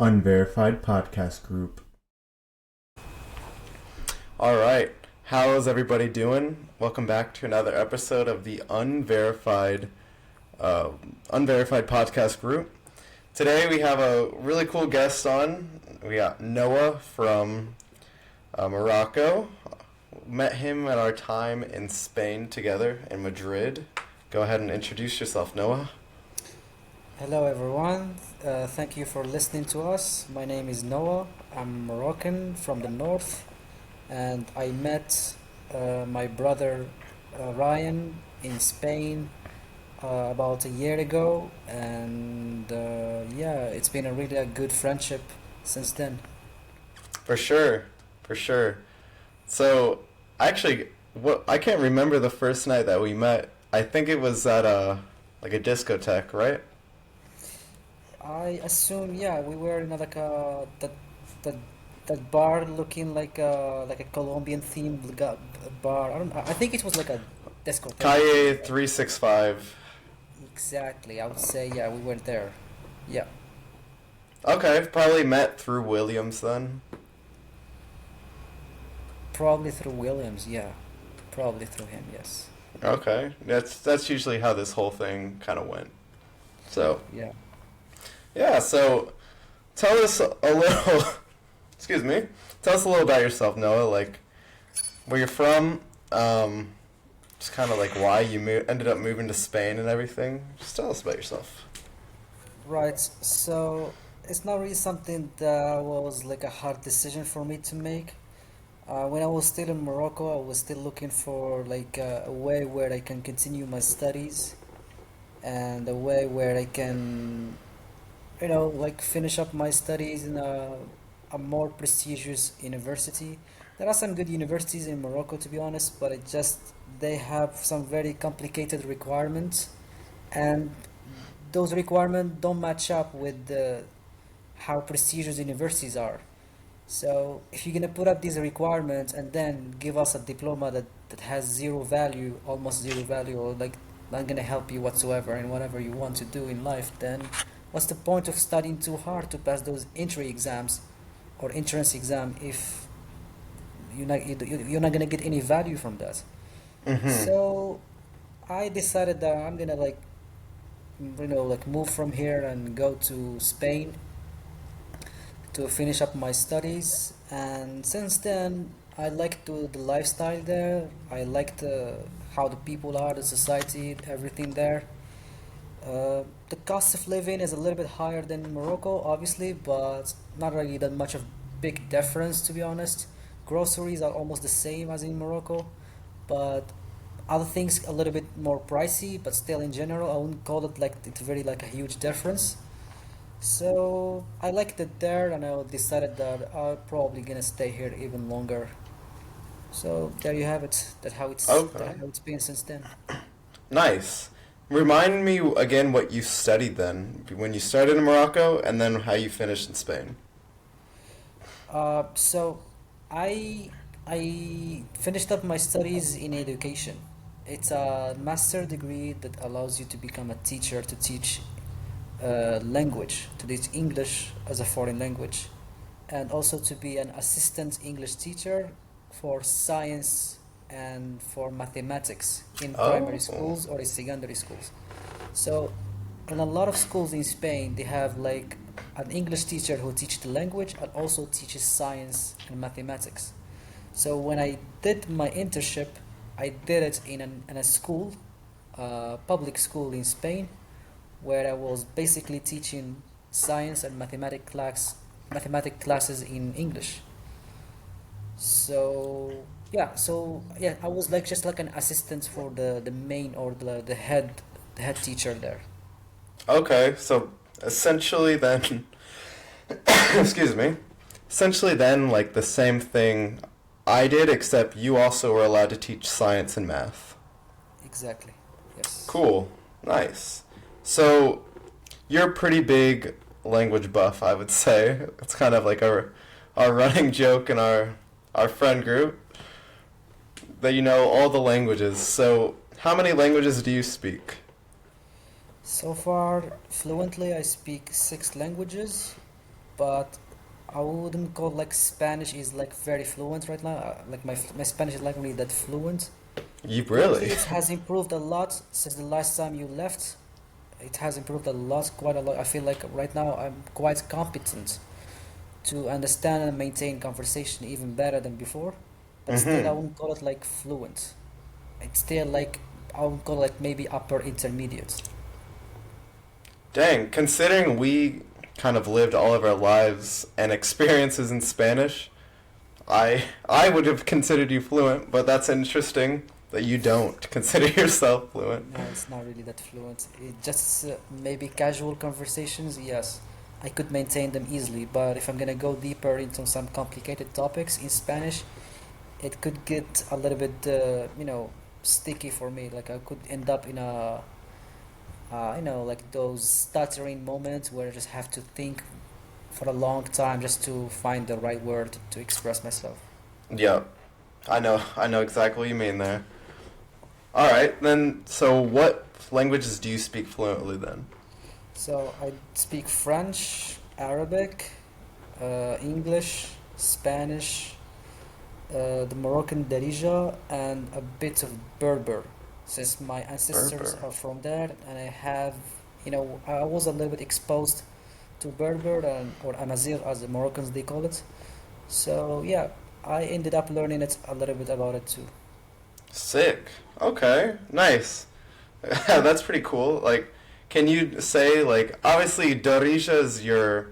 Unverified Podcast Group. All right. How's everybody doing? Welcome back to another episode of the Unverified Podcast Group. Today we have a really cool guest on. We got Noah from Morocco. Met him at our time in Spain together in Madrid. Go ahead and introduce yourself, Noah. Hello everyone, thank you for listening to us. My name is Noah. I'm Moroccan from the north, and I met my brother Ryan in Spain about a year ago, and it's been a good friendship since then. For sure, for sure. So, actually, I can't remember the first night that we met. I think it was at a discotheque, right? I assume, yeah, we were in that that bar looking like a Colombian themed bar. I don't. I think it was like a discotheque. Calle 365. Exactly. I would say, yeah, we were there. Yeah, Okay, probably met through Williams then. probably through Williams. Yeah, probably through him. Yes. Okay, that's usually how this whole thing kind of went. So, Yeah. yeah, so tell us a little, excuse me, tell us a little about yourself, Noah, like where you're from, just kind of like why you ended up moving to Spain and everything. Just tell us about yourself. Right. So it's not really something that was like a hard decision for me to make. When I was still in Morocco, I was still looking for like a way where I can continue my studies and a way where I can, like finish up my studies in a more prestigious university. There are some good universities in Morocco, to be honest, but they have some very complicated requirements, and those requirements don't match up with how prestigious universities are. So if you're gonna put up these requirements and then give us a diploma that has zero value, almost zero value, or like not gonna help you whatsoever in whatever you want to do in life, then what's the point of studying too hard to pass those entry exams or entrance exam if you're not gonna get any value from that? Mm-hmm. So I decided that I'm gonna like move from here and go to Spain to finish up my studies. And since then, I liked the lifestyle there. I liked how the people are, the society, everything there. The cost of living is a little bit higher than Morocco, obviously, but not really that much of big difference, to be honest. Groceries are almost the same as in Morocco, but other things a little bit more pricey, but still in general, I wouldn't call it like it's very like a huge difference. So I liked it there, and I decided that I'm probably gonna stay here even longer. So there you have it. Okay, That how it's been since then. nice. Remind me again what you studied then, when you started in Morocco, and then how you finished in Spain. So I I finished up my studies in education. It's a master degree that allows you to become a teacher to teach language, to teach English as a foreign language, and also to be an assistant English teacher for science and for mathematics in primary Oh, schools or in secondary schools. So, in a lot of schools in Spain, they have like an English teacher who teaches the language and also teaches science and mathematics. So when I did my internship, I did it in a school, public school in Spain, where I was basically teaching science and mathematic classes in English. So I was like just like an assistant for the main or the head teacher there. okay. So essentially then, excuse me. Essentially then, like the same thing I did, except you also were allowed to teach science and math. Exactly. Yes. Cool. Nice. So you're a pretty big language buff, I would say. It's kind of like our running joke in our friend group that you know all the languages. So how many languages do you speak? So far, fluently, I speak six languages. but I wouldn't call like Spanish is like very fluent right now. Like my Spanish is like really that fluent. You Lately, really? it has improved a lot since the last time you left. It has improved a lot, quite a lot. I feel like right now I'm quite competent to understand and maintain conversation even better than before. But still, I Mm-hmm. wouldn't call it like fluent. It's still like I would call it maybe upper intermediate. Dang, considering we kind of lived all of our lives and experiences in Spanish, I would have considered you fluent, but that's interesting that you don't consider yourself fluent. No, it's not really that fluent. It just maybe casual conversations, yes. I could maintain them easily, but if I'm gonna go deeper into some complicated topics in Spanish, it could get a little bit, sticky for me. Like I could end up in like those stuttering moments where I just have to think for a long time just to find the right word to express myself. Yep, I know exactly what you mean there. All right, then. So, what languages do you speak fluently then? So I speak French, Arabic, English, Spanish, the Moroccan Darija, and a bit of Berber, since my ancestors Berber. are from there, and I was a little bit exposed to Berber or Amazigh as the Moroccans they call it. So yeah, I ended up learning it a little bit about it too. Sick. Okay, nice. That's pretty cool. Like, can you say like obviously Darija is your,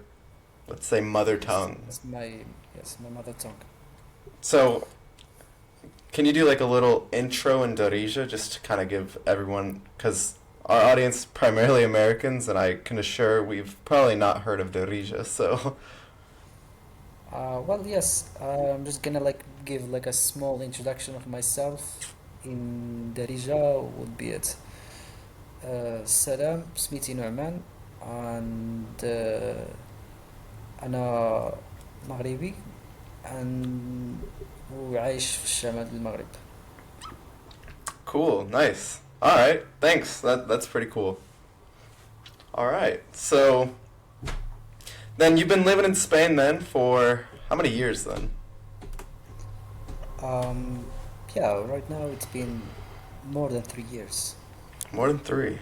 let's say, mother Yes, tongue. that's my mother tongue. So can you do like a little intro in Darija just to kind of give everyone, because our audience is primarily Americans, and I can assure we've probably not heard of Darija. So Well, yes, I'm just gonna like give like a small introduction of myself. In Darija would be it. سلام سميتي نعمان and أنا مغربي and وعايش في الشمال المغرب. cool, nice. All right, thanks. That's pretty cool. All right, so then you've been living in Spain then for how many years then? Um, yeah, right now it's been more than 3 years. More than three.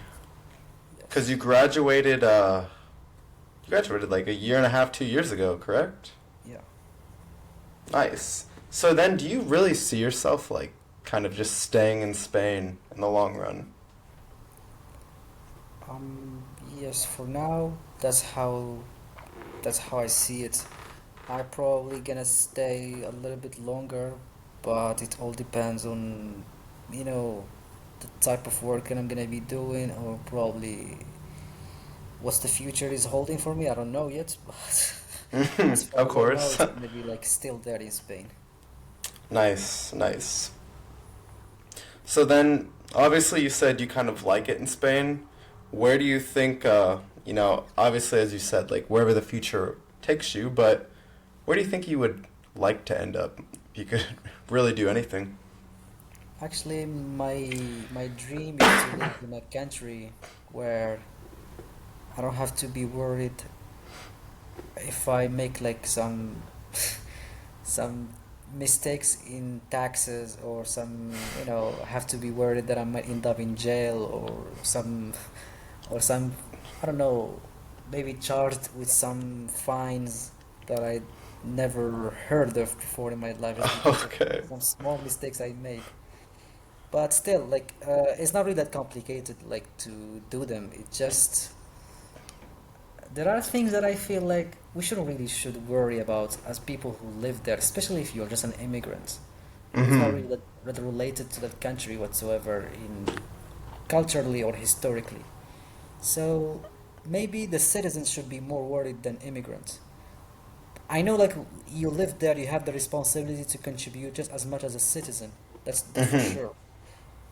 Cause Yes. you graduated like a year and a half, 2 years ago, correct? Yeah. Nice. So then, do you really see yourself like kind of just staying in Spain in the long run? Um, yes, for now, that's how I see it. I'm probably gonna stay a little bit longer, but it all depends on, you know, the type of work that I'm gonna be doing, or probably what's the future is holding for me. I don't know yet, but as far Of as I know, course. it's gonna be like still there in Spain. Nice, nice. So then, obviously, you said you kind of like it in Spain. Where do you think, obviously, as you said, like wherever the future takes you, but where do you think you would like to end up? If you could really do anything. Actually, my dream is to live in a country where I don't have to be worried if I make like some mistakes in taxes or have to be worried that I might end up in jail or some I don't know, maybe charged with some fines that I never heard of before in my life just because of Okay. some small mistakes I make. But still, like, it's not really that complicated, like, to do them. It just there are things that I feel like we shouldn't really should worry about as people who live there, especially if you're just an immigrant who's not Mm-hmm. really that related to that country whatsoever in culturally or historically. So maybe the citizens should be more worried than immigrants. I know, like, you live there, you have the responsibility to contribute just as much as a citizen. That's for Mm-hmm. sure.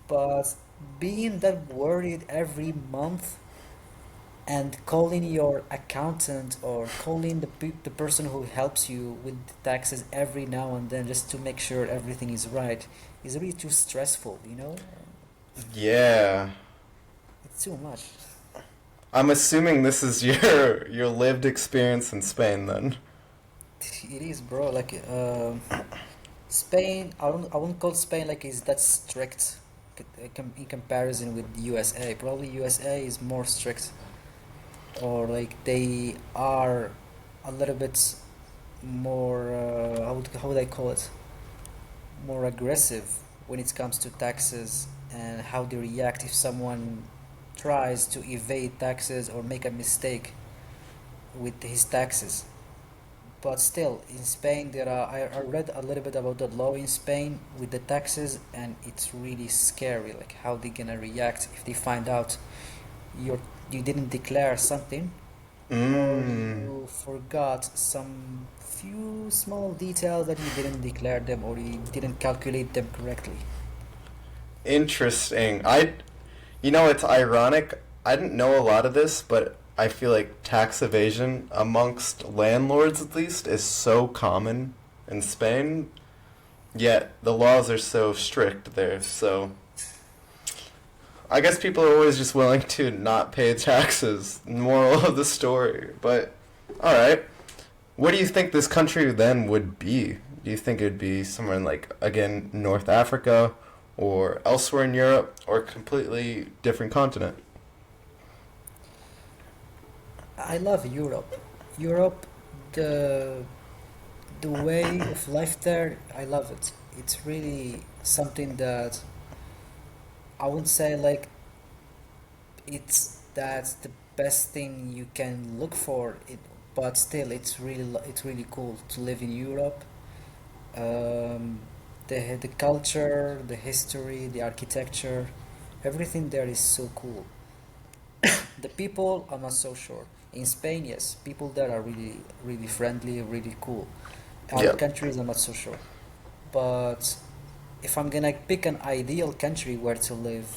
But being that worried every month and calling your accountant or calling the person who helps you with the taxes every now and then just to make sure everything is right is really too stressful, you know? Yeah. It's too much. I'm assuming this is your lived experience in Spain then. It is, bro. Like, Spain, I wouldn't call Spain like is that strict in comparison with USA. Probably USA is more strict, or like they are a little bit more, how would I call it? More aggressive when it comes to taxes and how they react if someone tries to evade taxes or make a mistake with his taxes. But still, in Spain, I read a little bit about the law in Spain with the taxes, and it's really scary. Like how they gonna react if they find out you you didn't declare something, or Mmm. you forgot some few small details that you didn't declare them or you didn't calculate them correctly. Interesting. It's ironic. I didn't know a lot of this, but I feel like tax evasion amongst landlords, at least, is so common in Spain. Yet the laws are so strict there. So I guess people are always just willing to not pay taxes. Moral of the story. But all right. What do you think this country then would be? Do you think it would be somewhere in like again North Africa or elsewhere in Europe or a completely different continent? I love Europe. Europe, the the way of life there, I love it. It's really something that I would say like that's the best thing you can look for. But still, it's really cool to live in Europe. Um, the culture, the history, the architecture, everything there is so cool. The people, I'm not so sure. In Spain, yes, people there are really friendly, really cool. Other Yep. countries, I'm not so sure. But if I'm gonna pick an ideal country where to live,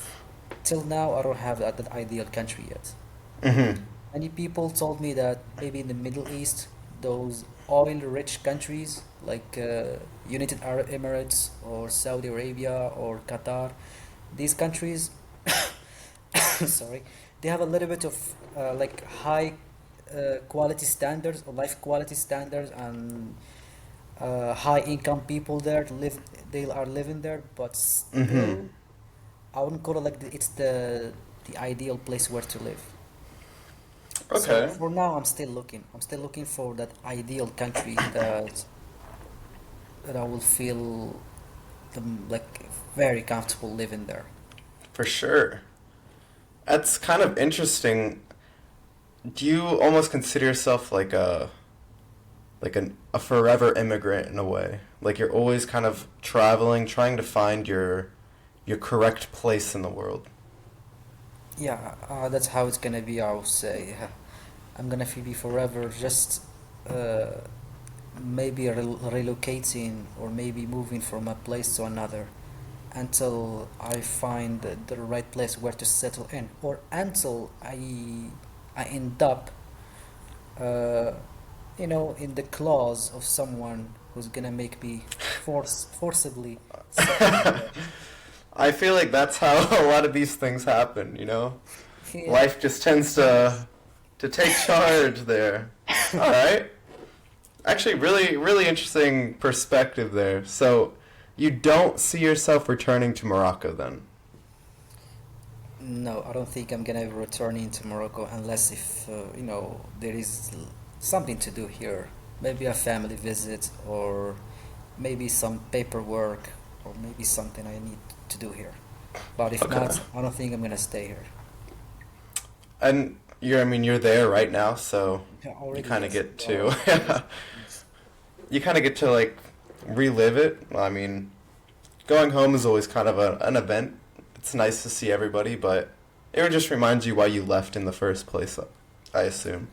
till now I don't have that ideal country yet. Mm-hmm. Many people told me that maybe in the Middle East, those oil-rich countries like United Arab Emirates or Saudi Arabia or Qatar, these countries, sorry, they have a little bit of like high quality standards or life quality standards and high income people there live they are living there, but Mm-hmm. still I wouldn't call it like it's the ideal place where to live. So Okay. for now, I'm still looking. I'm still looking for that ideal country that I will feel like very comfortable living there. For sure. That's kind of interesting. Do you almost consider yourself like a forever immigrant in a way? Like you're always kind of traveling, trying to find your correct place in the world. Yeah, that's how it's gonna be. I will say, I'm gonna be forever just uh, maybe relocating or maybe moving from a place to another until I find the right place where to settle in, or until I end up, uh, in the claws of someone who's gonna make me forcibly settle in there. I feel like that's how a lot of these things happen, you know? Yeah. Life just tends to take charge there. All right. Actually, really, really interesting perspective there. So, you don't see yourself returning to Morocco then? No, I don't think I'm gonna return into Morocco unless if there is something to do here. Maybe a family visit or maybe some paperwork or maybe something I need to do here. But if Okay. not, I don't think I'm gonna stay here. And I mean, you're there right now, so Yeah, you already kind of yes. get Well, to, yes, yes. you kind of get to like relive it. I mean, going home is always kind of an event. It's nice to see everybody, but it would just remind you why you left in the first place, I assume.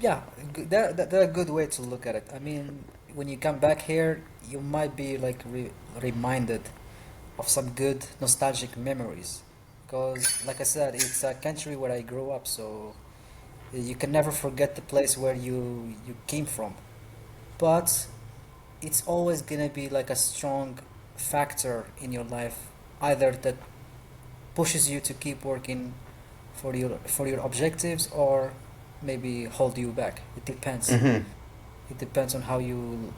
Yeah, that's a good way to look at it. I mean, when you come back here, you might be like reminded of some good nostalgic memories. Because, like I said, it's a country where I grew up, so you can never forget the place where you came from. But it's always gonna be like a strong factor in your life, either that pushes you to keep working for your objectives, or maybe hold you back. It depends. Mm-hmm. It depends on how you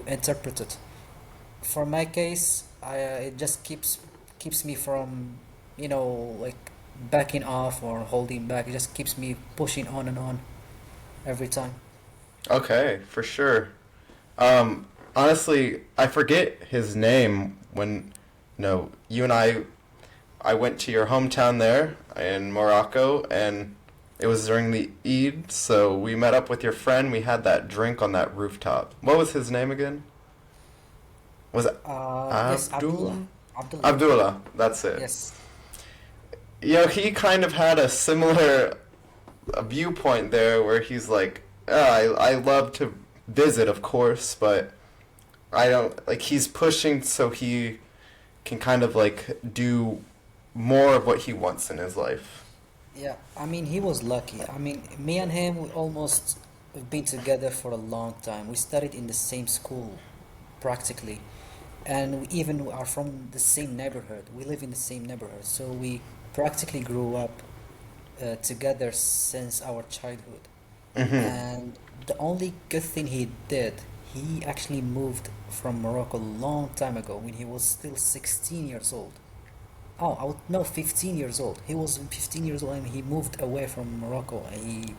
interpret it. For my case, it just keeps me from, like backing off or holding back. It just keeps me pushing on and on every time. Okay, for sure. Honestly, I forget his name when, you and I went to your hometown there in Morocco, and it was during the Eid, so we met up with your friend. We had that drink on that rooftop. What was his name again? Was it Yes, Abdullah. Abdul? Abdullah. Abdullah, that's it. Yes. He kind of had a similar viewpoint there where he's like, I love to visit, of course, but I don't, like, he's pushing so he can kind of, like, do more of what he wants in his life. Yeah, I mean, he was lucky. I mean, me and him, we almost have been together for a long time. We studied in the same school, practically, and we even are from the same neighborhood. We live in the same neighborhood, so we practically grew up together since our childhood. Mm-hmm. And the only good thing he did, he actually moved from Morocco a long time ago when he was still 16 years old. Oh, no, 15 years old. He was 15 years old and he moved away from Morocco. He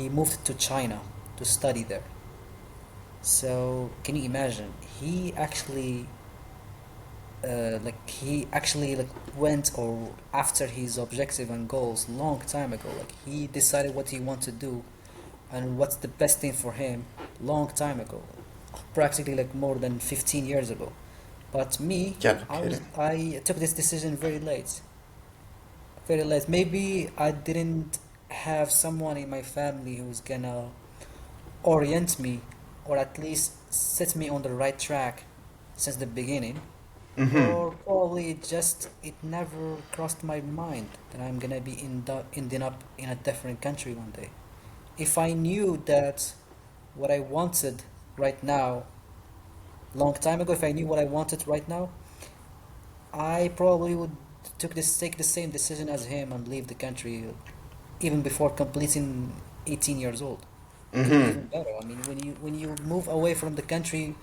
moved to China to study there. So, can you imagine? He actually went or after his objective and goals long time ago. Like he decided what he wants to do and what's the best thing for him long time ago, practically like more than 15 years ago. But me, Yeah, no I was kidding. I took this decision very late, very late. Maybe I didn't have someone in my family who's gonna orient me or at least set me on the right track since the beginning. Mm-hmm. Or probably it never crossed my mind that I'm gonna be ending up in a different country one day. If I knew that what I wanted right now, long time ago, if I knew what I wanted right now, I probably would take the same decision as him and leave the country even before completing 18 years old. Mm-hmm. Even better. I mean, when you move away from the country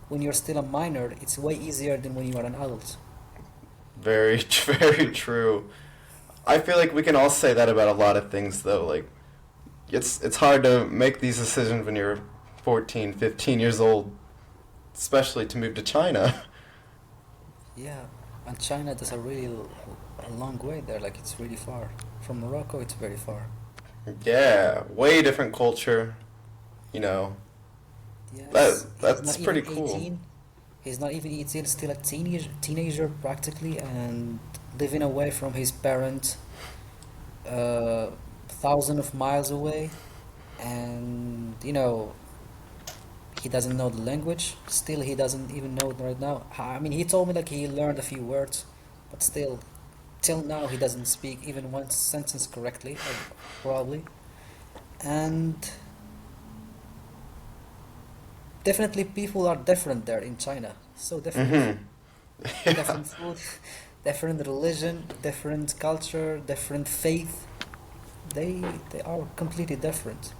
when you're still a minor, it's way easier than when you are an adult. Very, very true. I feel like we can all say that about a lot of things, though. Like, it's hard to make these decisions when you're 14, 15 years old, especially to move to China. Yeah, and China does a long way there. Like it's really far from Morocco. It's very far. Yeah, way different culture, you know. Yes, he's That's not even pretty cool. 18. He's not even 18. Still a teenager practically, and living away from his parents, thousands of miles away, and he doesn't know the language. Still, he doesn't even know it right now. I mean, he told me like he learned a few words, but still, till now he doesn't speak even one sentence correctly, probably. And definitely, people are different there in China. So different. Mm-hmm. Yeah. Different food, different religion, different culture, different faith. They they are completely different.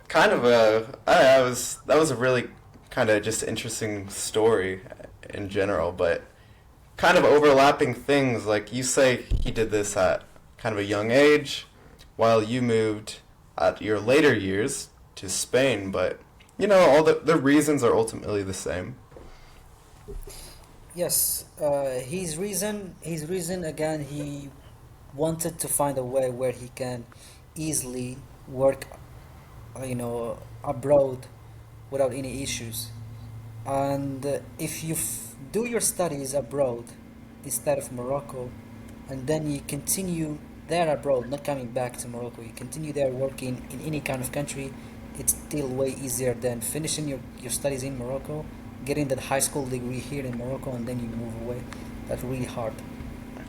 Kind of a, I was that was a really kind of just interesting story in general, but kind of overlapping things. Like you say, he did this at kind of a young age, while you moved at your later years to Spain. But all the reasons are ultimately the same. Yes, his reason again, he wanted to find a way where he can easily work, abroad without any issues. And if you do your studies abroad instead of Morocco, and then you continue there abroad, not coming back to Morocco, you continue there working in any kind of country, it's still way easier than finishing your studies in Morocco, getting that high school degree here in Morocco, and then you move away. That's really hard.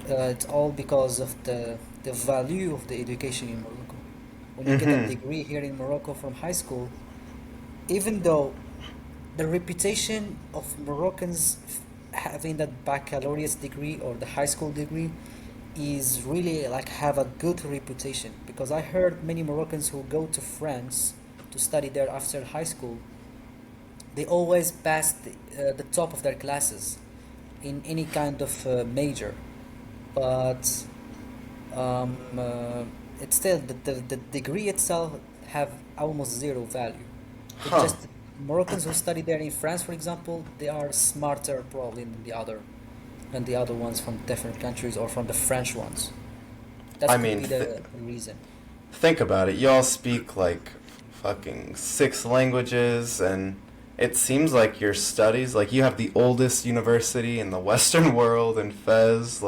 It's all because of the value of the education in Morocco. When you get a Mm-hmm. degree here in Morocco from high school, even though the reputation of Moroccans having that baccalaureate degree or the high school degree is really like have a good reputation, because I heard many Moroccans who go to France to study there after high school, they always pass the top of their classes in any kind of major, but it's still the degree itself have almost zero value. It Huh. just Moroccans who study there in France, for example, they are smarter probably than the other ones from different countries or from the French ones. I That could mean, be the reason. think about it. Y'all speak like fucking six languages, and it seems like your studies, like you have the oldest university in the Western world in Fez.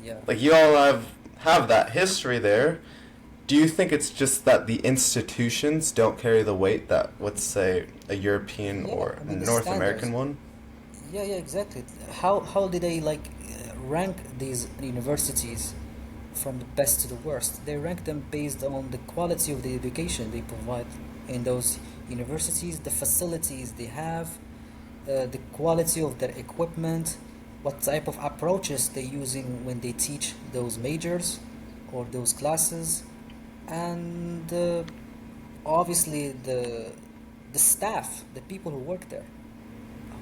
Yeah. Like you all have that history there. Do you think it's just that the institutions don't carry the weight that, let's say, a European Yeah, or I mean the North American standards. one? Yeah, yeah, exactly. How did they like rank these universities from the best to the worst? They rank them based on the quality of the education they provide in those universities, the facilities they have, the quality of their equipment, what type of approaches they're using when they teach those majors or those classes, and obviously the staff, the people who work there.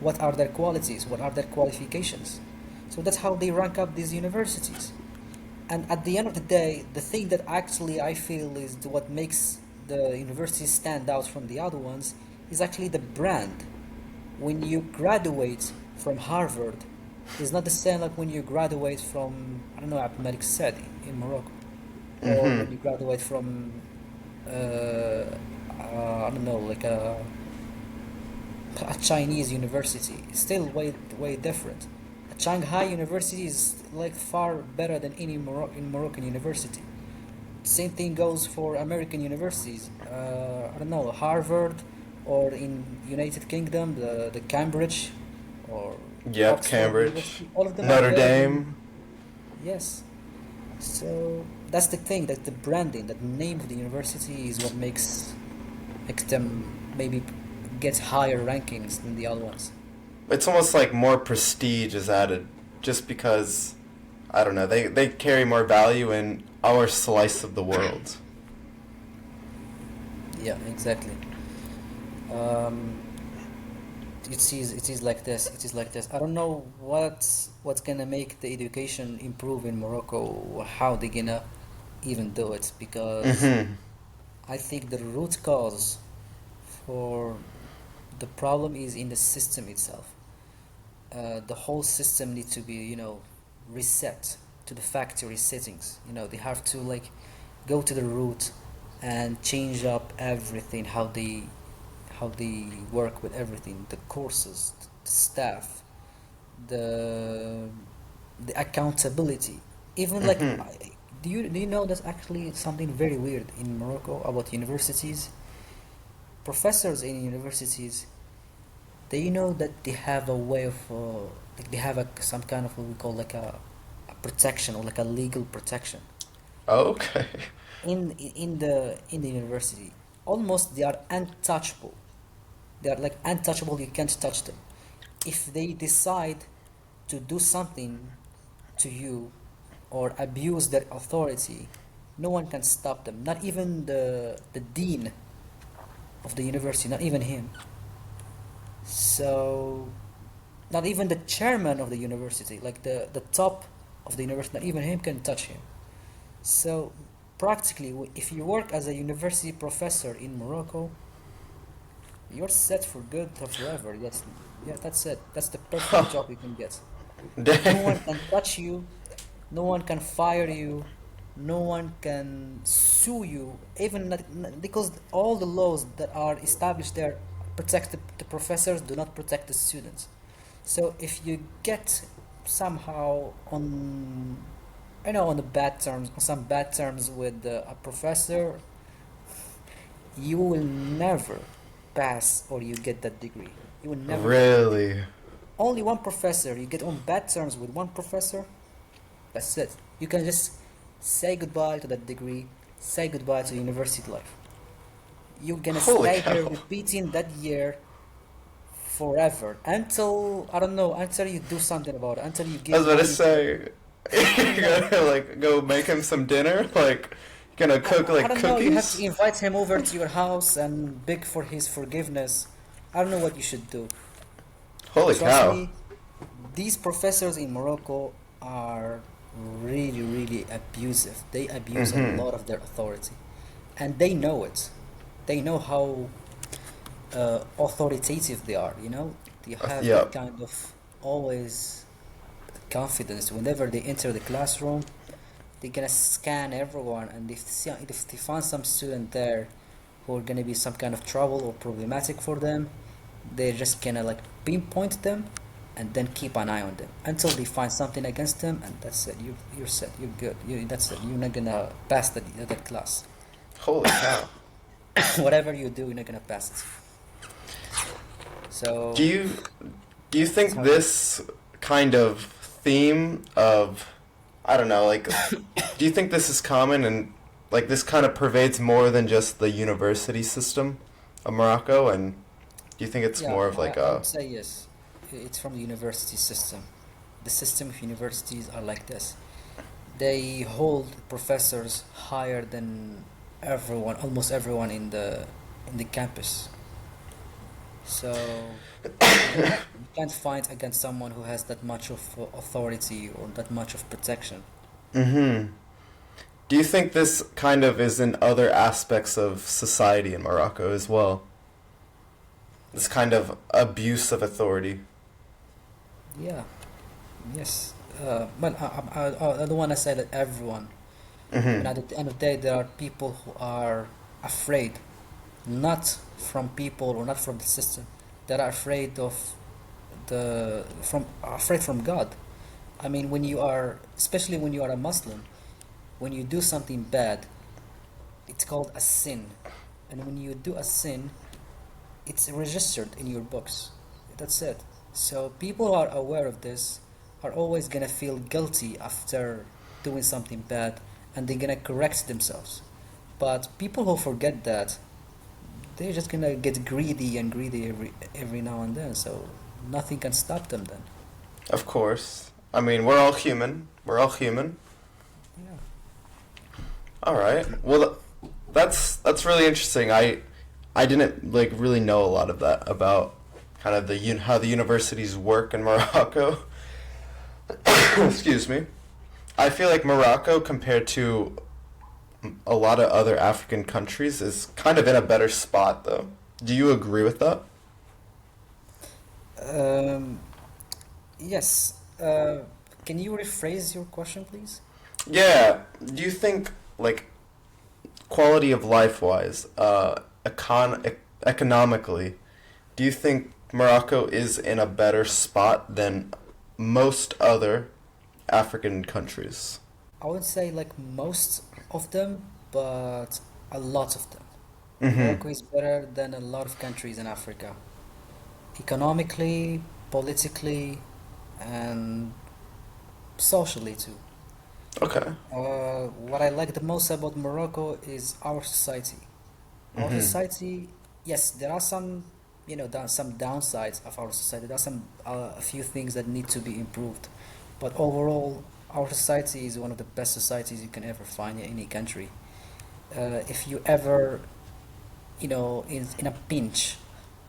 What are their qualities? What are their qualifications? So that's how they rank up these universities. And at the end of the day, the thing that actually I feel is what makes the universities stand out from the other ones is actually the brand. When you graduate from Harvard, it's not the same like when you graduate from, I don't know, Abdelmalik Sadi in Morocco, or Mm-hmm. when you graduate from, I don't know, like a Chinese university. It's still way different. A Shanghai university is like far better than any Moroccan university. Same thing goes for American universities. I don't know, Harvard, or in United Kingdom, the Cambridge or Yep, Oxford Cambridge, University. All of them are Notre better than, Dame. yes. So that's the thing, that the branding, that the name of the university is what makes them maybe get higher rankings than the other ones. It's almost like more prestige is added just because, I don't know, they carry more value in our slice of the world. Yeah, exactly. Um, it is like this. It is like this. I don't know what's gonna make the education improve in Morocco, or how they gonna even do it, because Mm-hmm. I think the root cause for the problem is in the system itself. The whole system needs to be, reset to the factory settings. They have to like go to the root and change up everything, how they work with everything, the courses, the staff, the the accountability. Even like, Mm-hmm. do you know that's actually something very weird in Morocco about universities? Professors in universities, they know that they have a way of like they have some kind of what we call like a protection, or like a legal protection Okay. in the university. Almost they are untouchable. They are like untouchable. You can't touch them. If they decide to do something to you or abuse their authority, no one can stop them. Not even the dean of the university. Not even him. So not even the chairman of the university, like the top of the university, not even him can touch him. So practically, if you work as a university professor in Morocco, you're set for good forever. Yes, yeah, that's it. That's the perfect Huh. job you can get. No Dang. one can touch you. No one can fire you. No one can sue you, even because all the laws that are established there protect the professors, do not protect the students. So if you get somehow on the bad terms, on some bad terms with a professor, you will never pass or you get that degree. You will never get that degree. Really? Only one professor, you get on bad terms with one professor, that's it. You can just say goodbye to that degree, say goodbye to university life. You're gonna Holy stay there cow. repeating that year forever until, I don't know, until you do something about it, until you I give was about to money to. say, You're gonna like go make him some dinner? Like gonna cook I like don't know. You have to cookies? invite him over to your house and beg for his forgiveness. I don't know what you should do. Holy Trust cow. me, these professors in Morocco are really, really abusive. They abuse a Mm-hmm. lot of their authority, and they know it. They know how authoritative they are. They have that Yep. kind of always confidence. Whenever they enter the classroom, they're gonna scan everyone, and if they find some student there who are gonna be some kind of trouble or problematic for them, they're just gonna like pinpoint them and then keep an eye on them until they find something against them, and that's it. You're set. You're good. That's it. You're not gonna pass that class. Holy cow. Whatever you do, you're not gonna pass it. Do So, you do you think sorry. this kind of theme of I don't know, like do you think this is common and like this kind of pervades more than just the university system of Morocco and do you think it's Yeah, more of like I a would say yes. It's from the university system. The system of universities are like this. They hold professors higher than everyone, almost everyone in the campus. So you can't fight against someone who has that much of authority or that much of protection. Mm-hmm. Do you think this kind of is in other aspects of society in Morocco as well? This kind of abuse of authority. Yeah, yes. Well, I don't want to say that everyone. I mean, Mm-hmm. at the end of the day, there are people who are afraid, not from people or not from the system, that are afraid of afraid from God. I mean, especially when you are a Muslim, when you do something bad, it's called a sin, and when you do a sin, it's registered in your books. That's it. So people who are aware of this are always gonna feel guilty after doing something bad, and they're gonna correct themselves. But people who forget that, they're just gonna get greedy and greedy every now and then. So nothing can stop them then. Of course. I mean, we're all human. We're all human. Yeah. All right. Well, that's really interesting. I didn't like really know a lot of that about kind of how the universities work in Morocco. Excuse me. I feel like Morocco compared to a lot of other African countries is kind of in a better spot though. Do you agree with that? Um, yes. Can you rephrase your question, please? Yeah. Do you think like quality of life wise, economically, do you think Morocco is in a better spot than most other African countries? I would say like most of them, but a lot of them. Mm-hmm. Morocco is better than a lot of countries in Africa, economically, politically, and socially too. Okay. What I like the most about Morocco is our society. Our Mm-hmm. society, yes, there are some, some downsides of our society. There are a few things that need to be improved, but overall, our society is one of the best societies you can ever find in any country. If you ever, in a pinch,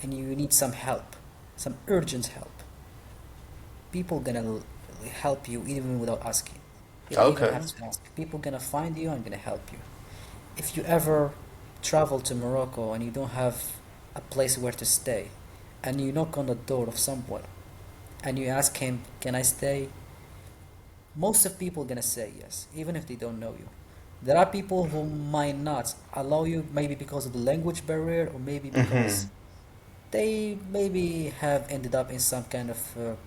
and you need some help, some urgent help, people gonna help you even without asking. You don't even Okay. have to ask. People gonna find you and gonna help you. If you ever travel to Morocco and you don't have a place where to stay, and you knock on the door of someone and you ask him, "Can I stay?" Most of people gonna say yes, even if they don't know you. There are people who might not allow you, maybe because of the language barrier, or maybe Mm-hmm. because they maybe have ended up in some kind of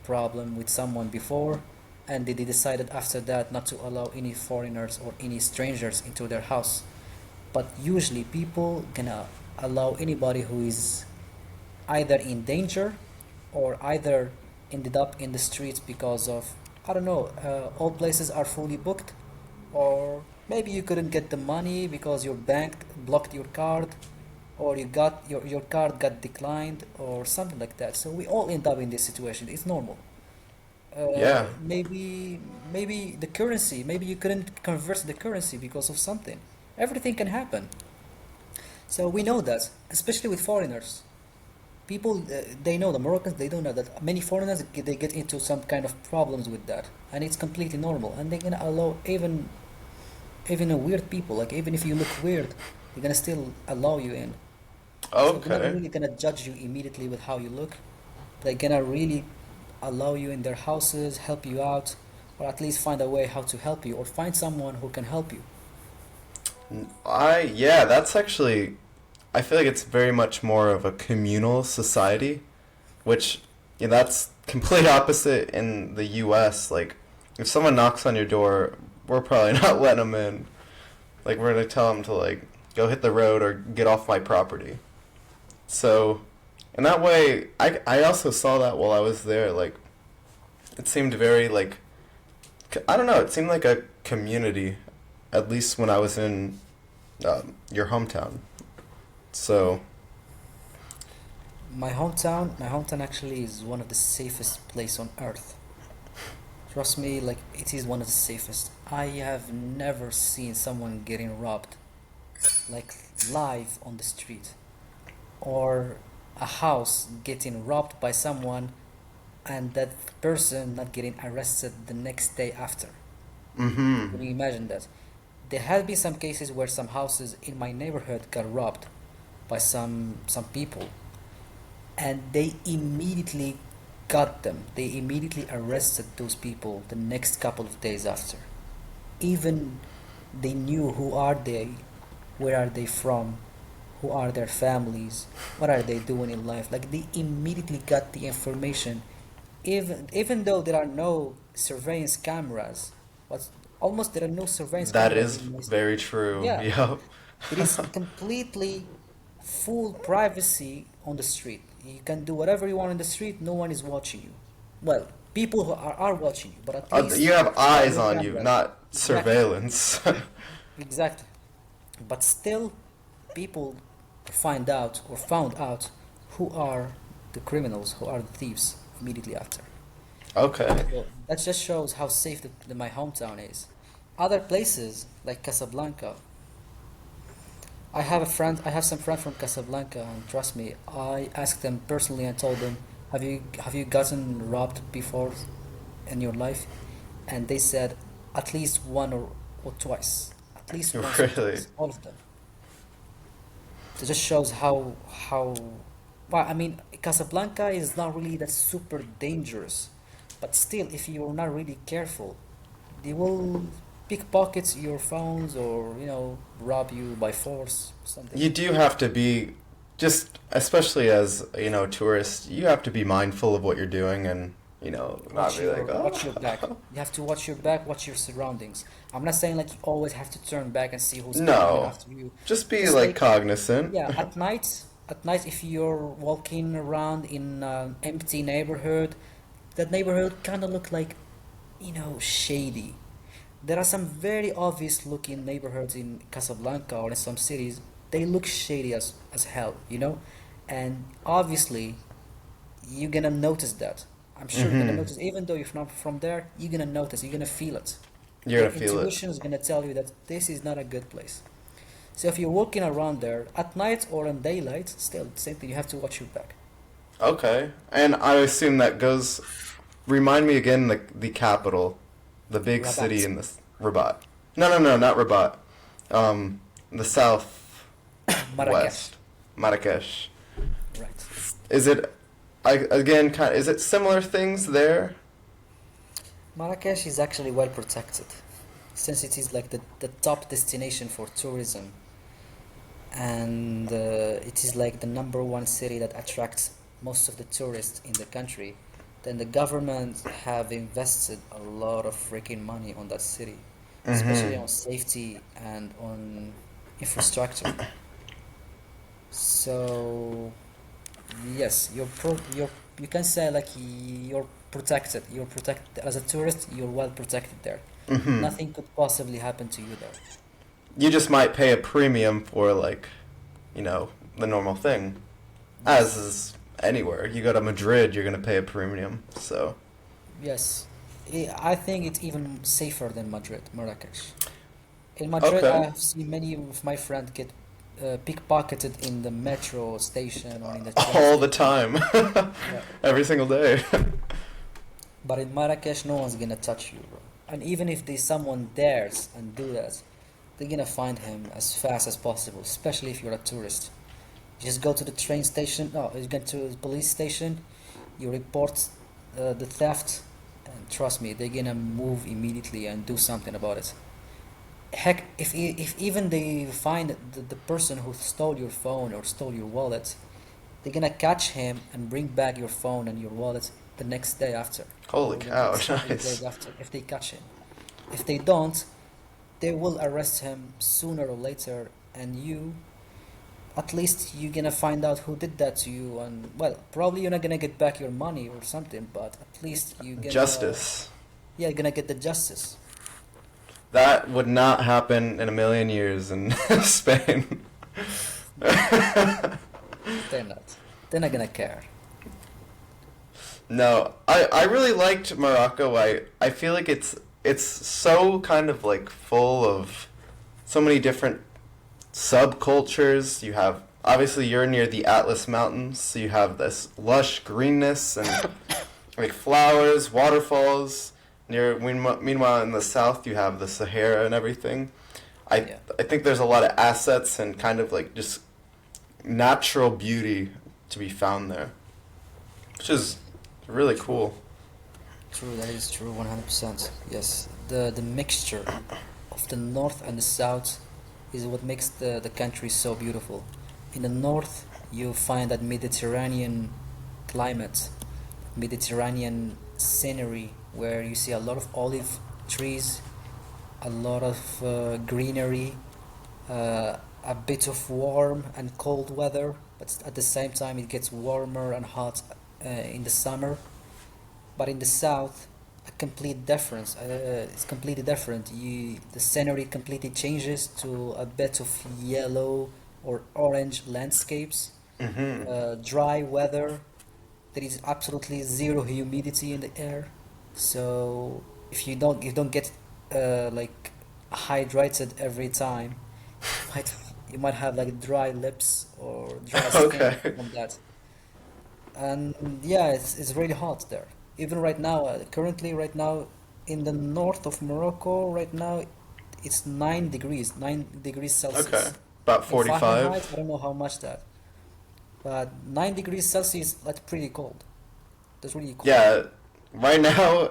problem with someone before, and they decided after that not to allow any foreigners or any strangers into their house. But usually people gonna allow anybody who is either in danger or either ended up in the streets because of, I don't know, all places are fully booked, or maybe you couldn't get the money because your bank blocked your card, or your card got declined or something like that. So we all end up in this situation. It's normal. Yeah. Maybe the currency, maybe you couldn't convert the currency because of something. Everything can happen. So we know that, especially with foreigners. People, they know, the Moroccans, they don't know that many foreigners, they get into some kind of problems with that, and it's completely normal. And they're gonna allow even a weird people, like even if you look weird, they're gonna still allow you in. So they're not Okay. really gonna judge you immediately with how you look. They're gonna really allow you in their houses, help you out, or at least find a way how to help you, or find someone who can help you. Yeah, that's actually, I feel like it's very much more of a communal society, which, that's complete opposite in the U.S. Like, if someone knocks on your door, we're probably not letting them in. Like, we're gonna tell them to, like, go hit the road or get off my property. So, in that way, I also saw that while I was there. Like, it seemed very, like, I don't know, it seemed like a community, at least when I was in your hometown. So, My hometown actually is one of the safest place on earth. Trust me, like it is one of the safest. I have never seen someone getting robbed, like live on the street, or a house getting robbed by someone and that person not getting arrested the next day after. mm-hmm. Can you imagine that? There have been some cases where some houses in my neighborhood got robbed by some people, and they immediately got them. They immediately arrested those people the next couple of days after. Even they knew who are they, where are they from, who are their families, what are they doing in life. Like they immediately got the information, even though there are no surveillance cameras. What's almost there are no surveillance That cameras is in my very true. yeah, Yep. it is completely full privacy on the street. You can do whatever you want in the street, no one is watching you. Well, people who are watching you, but at least You have there are eyes no on you, cameras. not Exactly, surveillance. exactly. But still, people find out or found out who are the criminals, who are the thieves immediately after. Okay. So that just shows how safe my hometown is. Other places like Casablanca, I have some friends from Casablanca, and trust me, I asked them personally and told them, have you gotten robbed before in your life? And they said at least one or twice, at least once or Really? twice, all of them. So it just shows how well, I mean, Casablanca is not really that super dangerous, but still, if you're not really careful, they will pickpocket your phones or rob you by force or something. You do have to be, just especially as, a tourist, you have to be mindful of what you're doing and, not be like, Watch your back. oh. You have to watch your back, watch your surroundings. I'm not saying like you always have to turn back and see who's coming No. after you. Just be, Just like, like cognizant. yeah, at night if you're walking around in an empty neighborhood, that neighborhood kind of look like shady. There are some very obvious looking neighborhoods in Casablanca or in some cities. They look shady as hell. And obviously you're gonna notice that. I'm sure you're gonna Mm-hmm. notice, even though you're not from there, you're gonna notice, you're gonna feel it. You're Your gonna feel it. intuition is gonna tell you that this is not a good place. So if you're walking around there at night or in daylight, still same thing. You have to watch your back. Okay. And I assume that goes, remind me again, the capital, the big city Rabat, in this, Rabat. No, no, no, not Rabat. The south Marrakesh, west, Marrakesh. right? Is it, again, is it similar things there? Marrakesh is actually well protected, since it is like the top destination for tourism, and it is like the number one city that attracts most of the tourists in the country. Then the government have invested a lot of freaking money on that city, especially Mm-hmm. on safety and on infrastructure. So yes, you can say like you're protected. You're protected as a tourist. You're well protected there. Mm-hmm. Nothing could possibly happen to you there. You just might pay a premium for, like, the normal thing. As Yes, is anywhere. You go to Madrid, you're gonna pay a premium. So, yes. I think it's even safer than Madrid, Marrakesh. In Madrid, I Okay. have seen many of my friends get pickpocketed in the metro station or in the train All the station. time. Yeah. Every single day. But in Marrakesh, no one's gonna touch you, bro. And even if there's someone dares and do that, they're gonna find him as fast as possible, especially if you're a tourist. Just go to the train station, no, you get to the police station, you report the theft, and trust me, they're gonna move immediately and do something about it. Heck, if even they find the person who stole your phone or stole your wallet, they're gonna catch him and bring back your phone and your wallet the next day after, Holy or the cow, next couple of days nice. after, if they catch him. If they don't, they will arrest him sooner or later, and you, at least you're gonna find out who did that to you, and well, probably you're not gonna get back your money or something, but at least you're gonna, Justice. yeah, you're gonna get the justice. That would not happen in a million years in Spain. They're not. They're not gonna care. No, I really liked Morocco. I feel like it's so kind of like full of so many different subcultures. You have obviously you're near the Atlas Mountains, so you have this lush greenness and like flowers, waterfalls. Meanwhile, in the south, you have the Sahara and everything. I Yeah. I think there's a lot of assets and kind of like just natural beauty to be found there, which is really True. cool. True, that is true, 100%. Yes, the mixture of the north and the south is what makes the country so beautiful. In the north, you find that Mediterranean climate, Mediterranean scenery, where you see a lot of olive trees, a lot of greenery, a bit of warm and cold weather, but at the same time it gets warmer and hot in the summer. But in the south, a complete difference. It's completely different. The scenery completely changes to a bit of yellow or orange landscapes, Hmm. dry weather. There is absolutely zero humidity in the air. So if you don't get like hydrated every time, you might you might have like dry lips or dry skin Okay. from that. And yeah, it's really hot there. Even right now, currently right now in the north of Morocco, right now it's 9 degrees, 9 degrees Okay. Celsius. About In Fahrenheit, 45. I don't know how much that, but 9 degrees Celsius, that's pretty cold. That's really cold. Yeah. Right now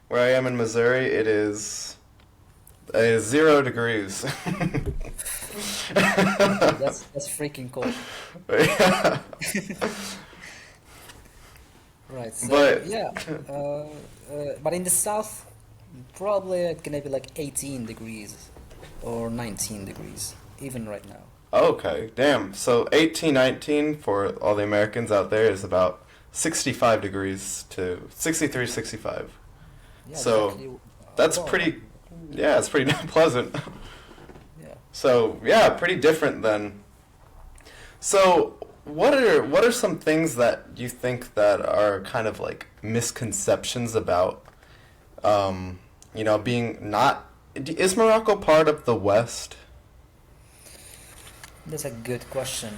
where I am in Missouri, it is 0 degrees. Okay, that's freaking cold. Yeah. Right. So But yeah, but in the south, probably it's gonna be like 18 degrees or 19 degrees, even right now. okay, damn. So 18, 19 for all the Americans out there is about 65 degrees to 63, 65. Yeah, that's So actually that's warm. pretty, yeah, it's pretty pleasant. Yeah. So yeah, pretty different then. So what are some things that you think that are kind of like misconceptions about being not is Morocco part of the West? That's a good question.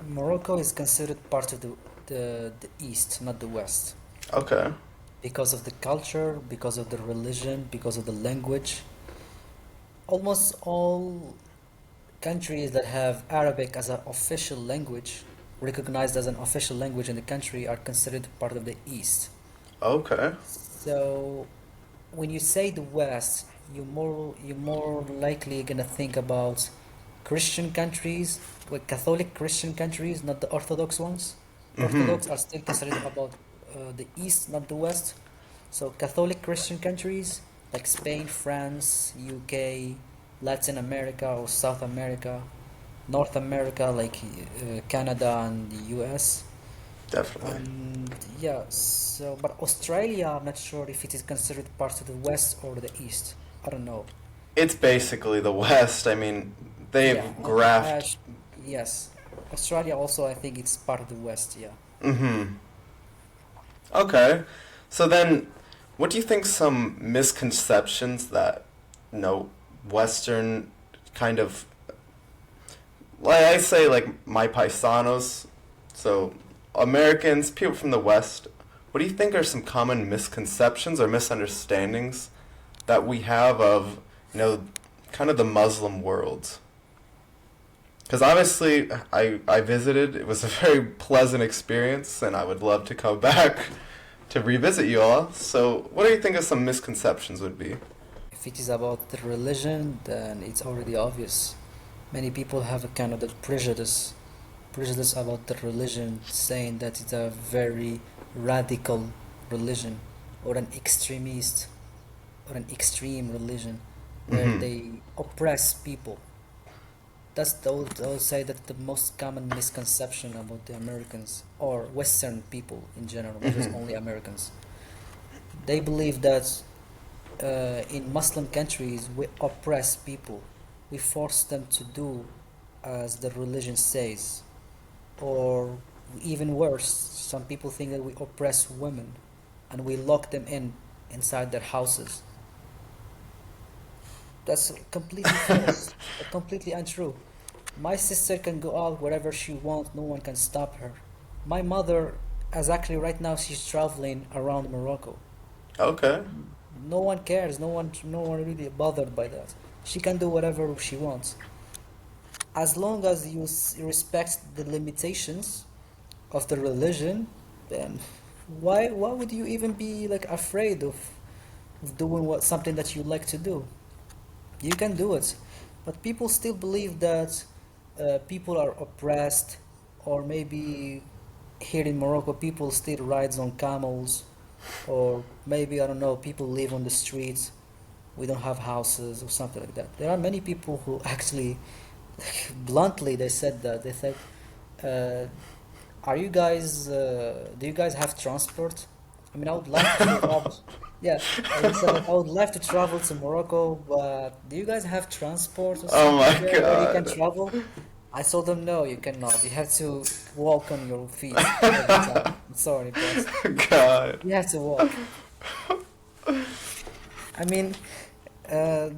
Morocco is considered part of the East, not the West, Okay. because of the culture, because of the religion, because of the language. Almost all countries that have Arabic as an official language, recognized as an official language in the country, are considered part of the East. Okay. So when you say the West, you're more likely gonna think about Christian countries, like Catholic Christian countries, not the Orthodox ones. Mhm. Orthodox are still considered about the East, not the West. So Catholic Christian countries like Spain, France, UK, Latin America or South America, North America like Canada and the US. Definitely. And yeah, so but Australia, I'm not sure if it is considered part of the West or the East. I don't know. It's basically the West. I mean, they've Yeah, graphed. yes. Australia also, I think it's part of the West. Yeah. Mhm. Okay. So then, what do you think some misconceptions that, you know, Western kind of, like I say, like my paisanos, so Americans, people from the West, what do you think are some common misconceptions or misunderstandings that we have of, you know, kind of the Muslim world? Because honestly, I visited. It was a very pleasant experience, and I would love to come back to revisit you all. So, what do you think of some misconceptions would be? If it is about the religion, then it's already obvious. Many people have a kind of the prejudice about the religion, saying that it's a very radical religion or an extremist or an extreme religion where Mm-hmm. they oppress people. That's I would say that the most common misconception about the Americans or Western people in general, not just Mm-hmm. only Americans. They believe that in Muslim countries we oppress people, we force them to do as the religion says, or even worse, some people think that we oppress women and we lock them inside their houses. That's completely false, completely untrue. My sister can go out wherever she wants, no one can stop her. My mother, as actually right now, she's traveling around Morocco. Okay. No one cares, no one really bothered by that. She can do whatever she wants. As long as you respect the limitations of the religion, then why would you even be like afraid of doing something that you like to do? You can do it, but people still believe that people are oppressed, or maybe here in Morocco people still rides on camels, or maybe I don't know, people live on the streets. We don't have houses or something like that. There are many people who actually, bluntly, they said that they said, uh, "Are you guys? Do you guys have transport? I mean, I would like to travel." Yeah, he said like I would like to travel to Morocco, but do you guys have transport or Oh something my there where you can god. travel? I told them no, you cannot. You have to walk on your feet every time. I'm sorry, but God. you have to walk. I mean,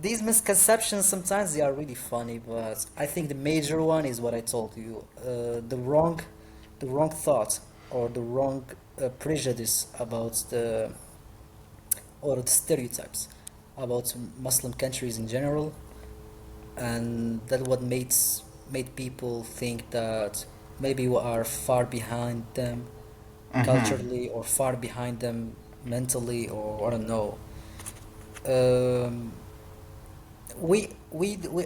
these misconceptions sometimes they are really funny, but I think the major one is what I told you. The wrong thought or the wrong prejudice about the or the stereotypes about Muslim countries in general, and that what made people think that maybe we are far behind them Mm-hmm. culturally or far behind them mentally or I don't know. Um, we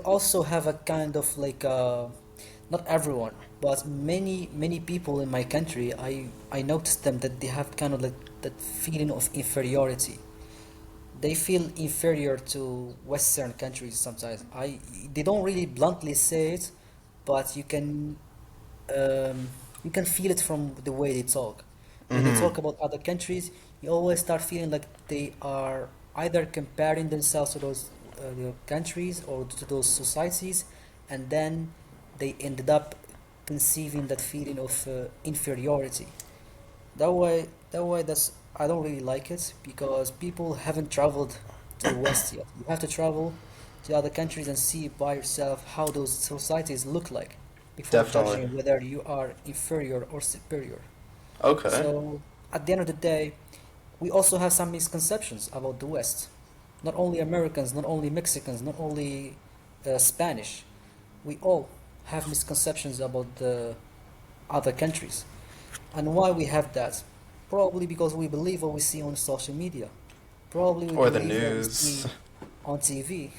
also have a kind of like not everyone, but many people in my country. I noticed them that they have kind of like that feeling of inferiority. They feel inferior to Western countries sometimes. I They don't really bluntly say it, but um, you can feel it from the way they talk. When they Mm-hmm. talk about other countries, you always start feeling like they are either comparing themselves to those countries or to those societies, and then they ended up conceiving that feeling of inferiority. That's I don't really like it because people haven't traveled to the West yet. You have to travel to other countries and see by yourself how those societies look like before Definitely. judging whether you are inferior or superior. Okay. So at the end of the day, we also have some misconceptions about the West. Not only Americans, not only Mexicans, not only Spanish. We all have misconceptions about the other countries. And why we have that? Probably because we believe what we see on social media. Probably we Or the believe what we news. see on TV.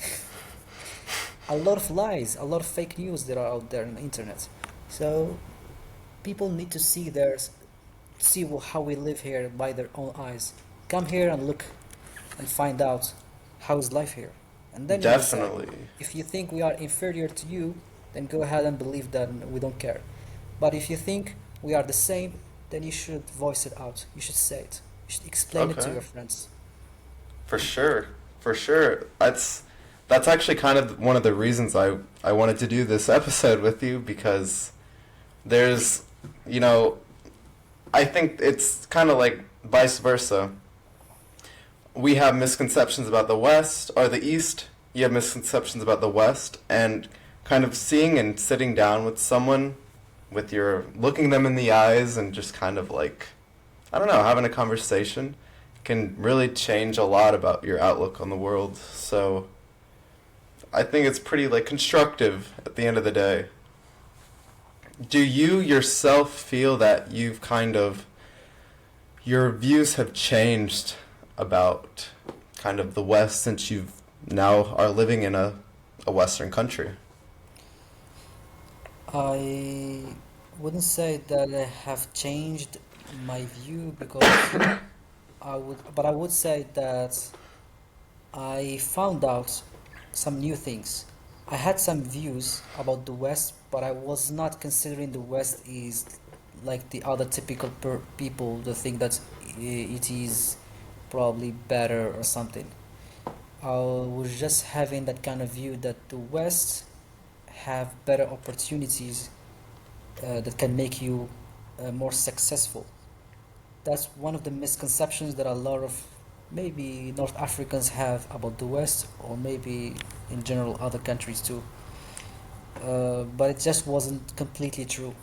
A lot of lies, a lot of fake news that are out there on the internet. So people need to see how we live here by their own eyes. Come here and look and find out how is life here. And then you decide. Definitely. If you think we are inferior to you, then go ahead and believe that we don't care. But if you think we are the same, then you should voice it out. You should say it. You should explain it to Okay. your friends. For sure. For sure. That's actually kind of one of the reasons I wanted to do this episode with you because there's, you know, I think it's kind of like vice versa. We have misconceptions about the West or the East. You have misconceptions about the West, and kind of seeing and sitting down with someone, with your looking them in the eyes and just kind of like, I don't know, having a conversation can really change a lot about your outlook on the world. So I think it's pretty like constructive at the end of the day. Do you yourself feel that you've kind of your views have changed about kind of the West since you've now are living in a Western country? I wouldn't say that I have changed my view because but I would say that I found out some new things. I had some views about the West, but I was not considering the West is like the other typical people that think that it is probably better or something. I was just having that kind of view that the West have better opportunities that can make you more successful. That's one of the misconceptions that a lot of maybe North Africans have about the West, or maybe in general other countries too. But it just wasn't completely true.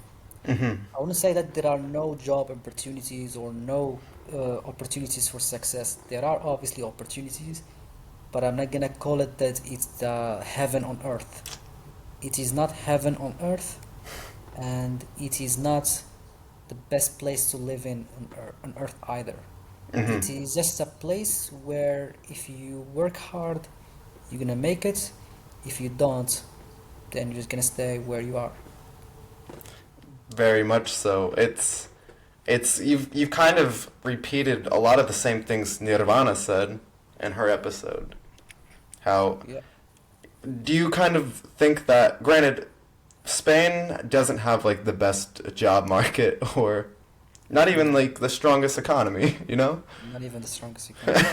Mm-hmm. I wouldn't say that there are no job opportunities or no opportunities for success. There are obviously opportunities, but I'm not gonna call it that it's the heaven on earth. It is not heaven on earth, and it is not the best place to live in on earth either. Mm-hmm. It is just a place where if you work hard, you're gonna make it. If you don't, then you're just gonna stay where you are. Very much so. It's you've kind of repeated a lot of the same things Nirvana said in her episode. How Yeah. do you kind of think that, granted, Spain doesn't have like the best job market or not even like the strongest economy, you know? Not even the strongest economy.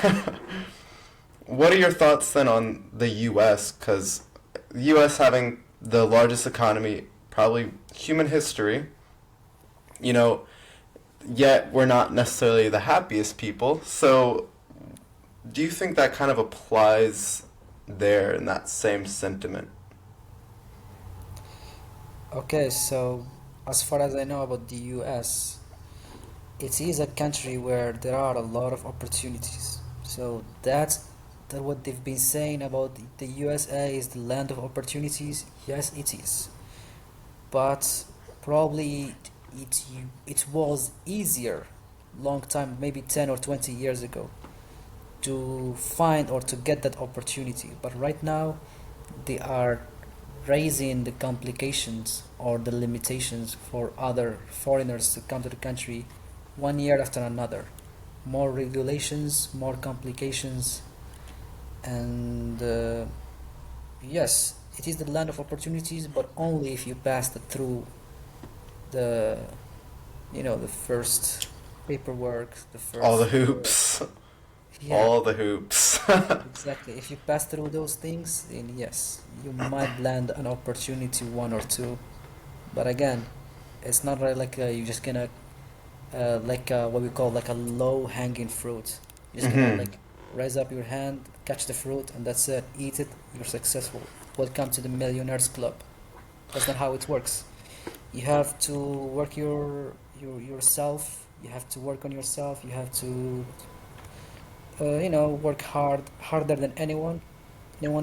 What are your thoughts then on the US? Because the US having the largest economy, probably human history, you know, yet we're not necessarily the happiest people. So do you think that kind of applies there in that same sentiment? Okay, so as far as I know about the US, it is a country where there are a lot of opportunities. So that what they've been saying about the USA is the land of opportunities. Yes, it is. But probably it was easier long time, maybe 10 or 20 years ago, to find or to get that opportunity. But right now, they are raising the complications or the limitations for other foreigners to come to the country one year after another. More regulations, more complications, and yes, it is the land of opportunities, but only if you pass it through the, the first paperwork, the All the first, hoops. yeah, All the hoops. exactly. If you pass through those things, then yes, you might land an opportunity, one or two. But again, it's not really like you're just gonna like what we call like a low hanging fruit. You're just gonna Hmm. like raise up your hand, catch the fruit, and that's it. Eat it. You're successful. Welcome to the millionaires club. That's not how it works. You have to work yourself. You have to work on yourself. You have to work harder than anyone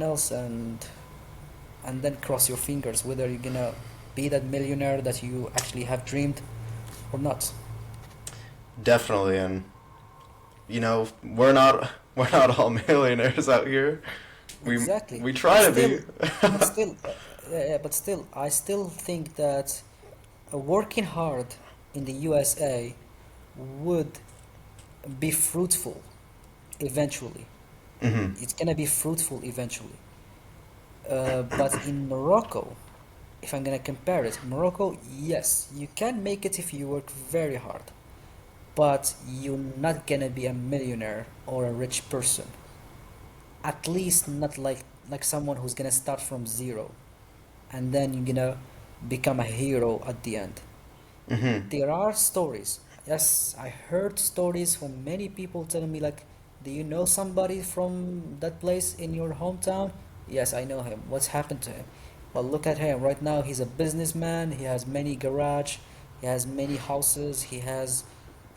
else, and then cross your fingers whether you're gonna be that millionaire that you actually have dreamed or not. Definitely, and we're not all millionaires out here. We Exactly. we But try to still, be. but still, yeah, but still, I still think that working hard in the USA would be fruitful eventually. Hmm. It's gonna be fruitful eventually. But in Morocco, if I'm gonna compare it, Morocco, yes, you can make it if you work very hard, but you're not gonna be a millionaire or a rich person. At least not like someone who's gonna start from zero and then you're gonna become a hero at the end. Hmm. There are stories. Yes, I heard stories from many people telling me like, do you know somebody from that place in your hometown? Yes, I know him. What's happened to him? Well, look at him. Right now, he's a businessman. He has many garage. He has many houses. He has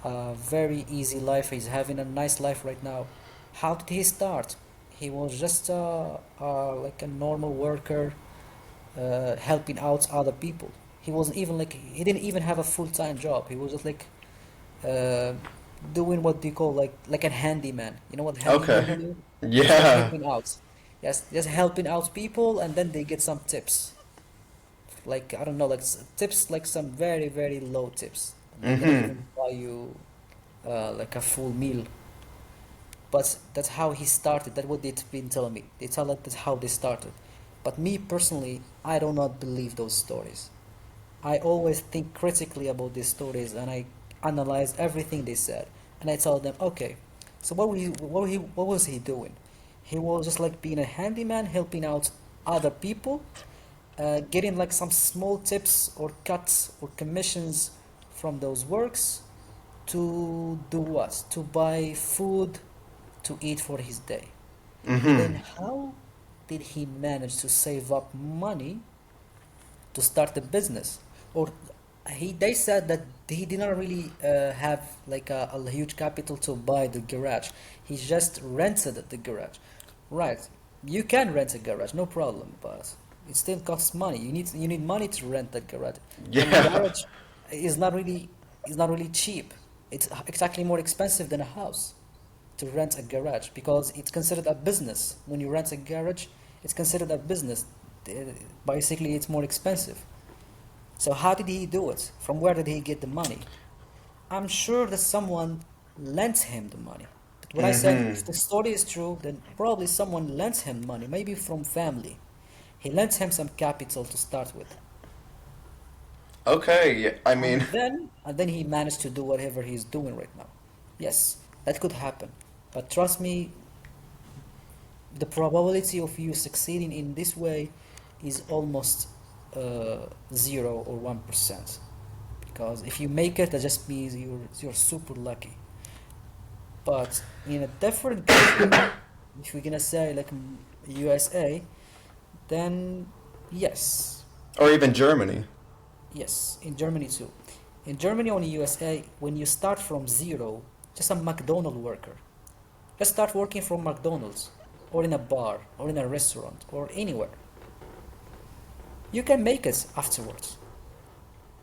a very easy life. He's having a nice life right now. How did he start? He was just like a normal worker, helping out other people. He wasn't even like he didn't even have a full-time job. He was just like uh, doing what they call like a handyman. You know what handyman Okay. do? Just like Yeah. helping out. Yes, just helping out people, and then they get some tips. Like I don't know, like tips, like some very very low tips. They're gonna Mm-hmm. even buy you like a full meal. But that's how he started. That's what they've been telling me. They tell us that's how they started. But me personally, I do not believe those stories. I always think critically about these stories and I analyze everything they said. And I tell them, okay, so what was he doing? He was just like being a handyman, helping out other people, getting like some small tips or cuts or commissions from those works to do what? To buy food to eat for his day. Then Mm-hmm. how did he manage to save up money to start a business? Or they said that he did not really have like a huge capital to buy the garage. He just rented the garage. Right. You can rent a garage, no problem, but it still costs money. You need money to rent that garage. And a Yeah. garage is not really is not really cheap. It's actually more expensive than a house to rent a garage because it's considered a business. When you rent a garage, it's considered a business. Uh, Basically, it's more expensive. So how did he do it? From where did he get the money? I'm sure that someone lent him the money. But what I said, Mm-hmm. if the story is true, then probably someone lent him money, maybe from family. He lent him some capital to start with. Okay. Yeah, I mean, And then he managed to do whatever he's doing right now. Yes, that could happen. But trust me, the probability of you succeeding in this way is almost 0 or 1%. Because if you make it, that just means you're super lucky. But in a different country, if we're gonna say like USA, then yes, or even Germany. yes, in Germany too. In Germany or in USA, when you start from zero, just a McDonald worker, just start working from McDonald's or in a bar or in a restaurant or anywhere. You can make it afterwards.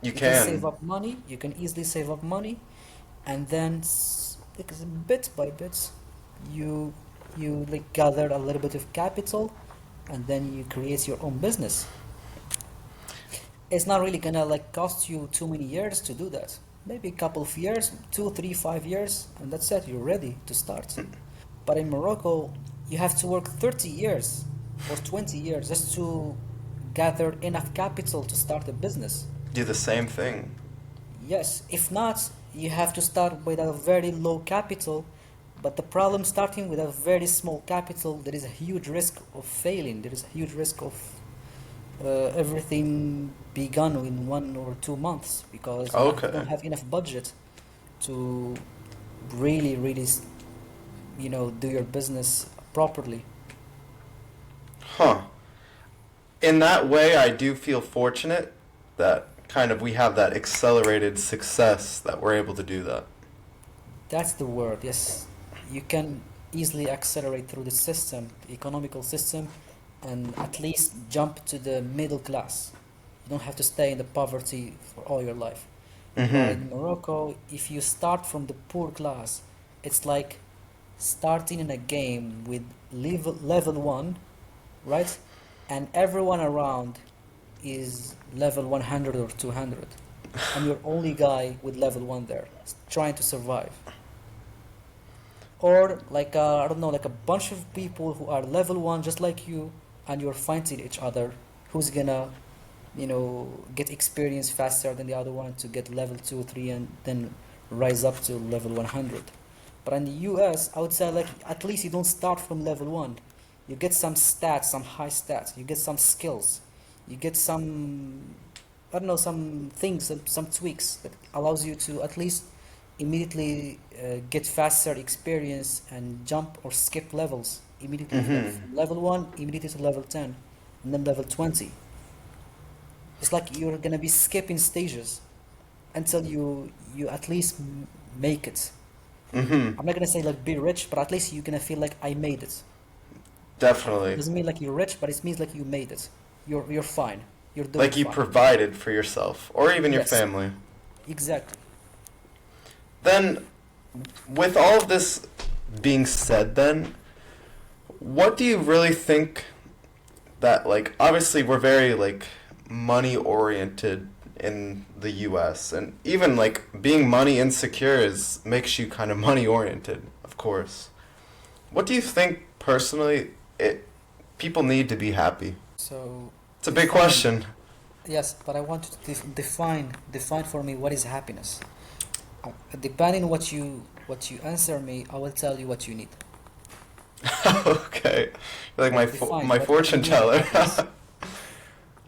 You You can save can. up money, you can easily save up money, and then because bit by bit, you you like gather a little bit of capital, and then you create your own business. It's not really gonna like cost you too many years to do that. Maybe a couple of years, 2, 3, 5 years, and that's it. You're ready to start. But in Morocco, you have to work 30 years or 20 years just to gather enough capital to start a business. Do the same thing. Yes, if not, you have to start with a very low capital. But the problem starting with a very small capital, there is a huge risk of failing. There is a huge risk of everything begun in 1 or 2 months because you don't Okay. have enough budget to really, really, do your business properly. Huh. In that way, I do feel fortunate that kind of we have that accelerated success that we're able to do that. That's the word, yes. You can easily accelerate through the system, the economical system, and at least jump to the middle class. You don't have to stay in the poverty for all your life. But Mm-hmm. in Morocco, if you start from the poor class, it's like starting in a game with level 1, right? And everyone around is level 100 or 200. And you're only guy with level 1 there, trying to survive. Or like I don't know, like a bunch of people who are level 1 just like you, and you're fighting each other. Who's gonna, get experience faster than the other one to get level 2, 3, and then rise up to level 100. But in the US, I would say like at least you don't start from level 1. You get some stats, some high stats. You get some skills. You get some, I don't know, some things, some tweaks that allows you to at least immediately get faster experience and jump or skip levels immediately, like Mm-hmm. from level 1 immediately to level 10 and then level 20. It's like you're gonna be skipping stages until you at least make it. Mm-hmm. I'm not gonna say like be rich, but at least you're gonna feel like I made it. It Definitely. doesn't mean like you're rich, but it means like you made it. You're fine. You're doing Like you fine. provided for yourself or even your Yes, family. exactly. Then, with all of this being said, then, what do you really think that, like, obviously we're very, like, money oriented in the US, and even, like, being money insecure is makes you kind of money oriented, of course. What do you think, personally, people need to be happy? So It's a big define. question. Yes, but I want you to define for me what is happiness. Depending on what you answer me, I will tell you what you need. Okay. You're like Define my what do you fortune mean by teller. happiness?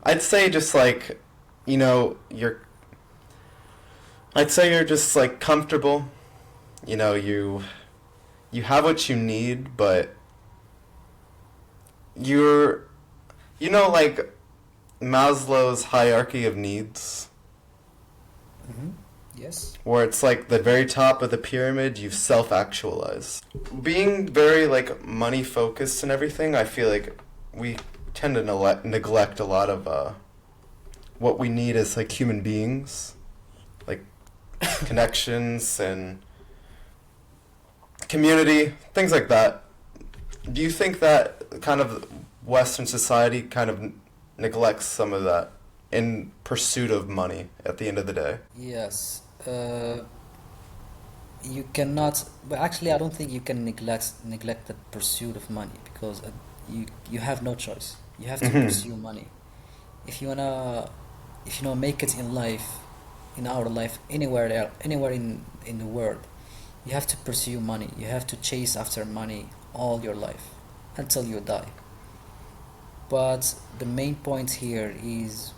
I'd say just like, you're I'd say you're just like comfortable. You have what you need, but you're like Maslow's hierarchy of needs, Hmm. Yes. where it's like the very top of the pyramid, you've self-actualized. Being very like money focused and everything, I feel like we tend to neglect a lot of what we need as like human beings, like connections and community, things like that. Do you think that kind of Western society kind of neglects some of that in pursuit of money at the end of the day? Yes. You cannot. But actually, I don't think you can neglect the pursuit of money because you have no choice. You have to Mm-hmm. pursue money if you wanna make it in life, in our life, anywhere there, anywhere in the world. You have to pursue money. You have to chase after money all your life until you die. But the main point here is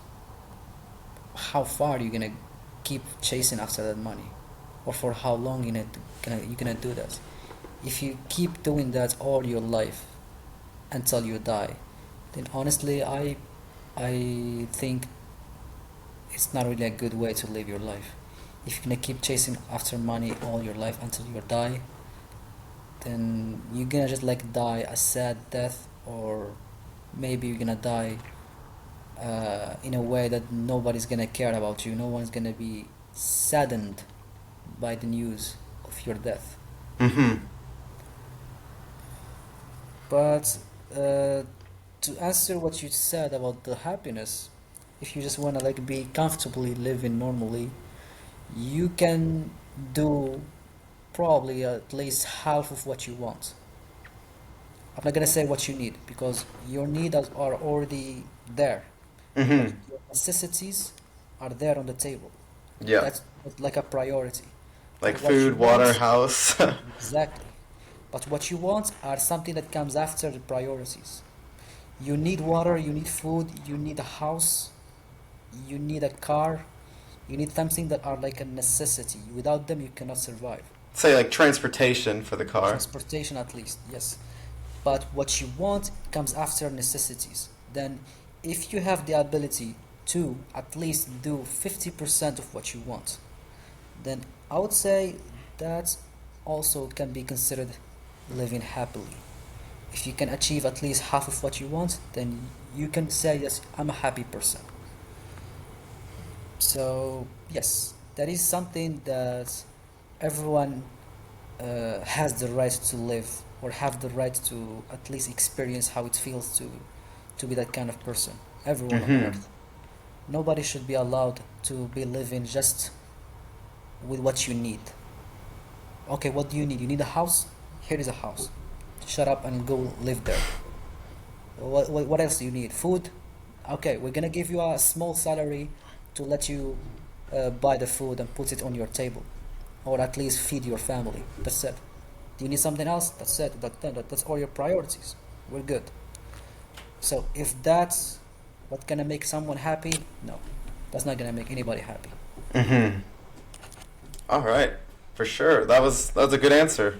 how far you're gonna keep chasing after that money, or for how long you're gonna do that. If you keep doing that all your life until you die, then honestly, I think it's not really a good way to live your life. If you're gonna keep chasing after money all your life until you die, then you're gonna just like die a sad death, or maybe you're gonna die in a way that nobody's gonna care about you. No one's gonna be saddened by the news of your death. Mm-hmm. But uh, to answer what you said about the happiness, if you just wanna like be comfortably living normally, you can do probably at least half of what you want. I'm not gonna say what you need because your needs are already there. Like Mm-hmm. your necessities are there on the table. Yeah. That's like a priority. Like But what you food, water, want, house. exactly. But what you want are something that comes after the priorities. You need water, you need food, you need a house, you need a car, you need something that are like a necessity. Without them, you cannot survive. Say like transportation for the car. Transportation, at least, yes. But what you want comes after necessities. Then, if you have the ability to at least do 50% of what you want, then I would say that also can be considered living happily. If you can achieve at least half of what you want, then you can say, yes, I'm a happy person. So, yes, that is something that everyone has the right to live, or have the right to at least experience how it feels to be that kind of person. Everyone on Mm-hmm. earth. Nobody should be allowed to be living just with what you need. Okay, what do you need? You need a house? Here is a house. Shut up and go live there. What else do you need? Food? Okay, we're gonna give you a small salary to let you buy the food and put it on your table, or at least feed your family. That's it. Do you need something else? That's it. That's all your priorities. We're good. So if that's what gonna make someone happy, no, that's not gonna make anybody happy. Mm-hmm. All right. For sure. That was a good answer.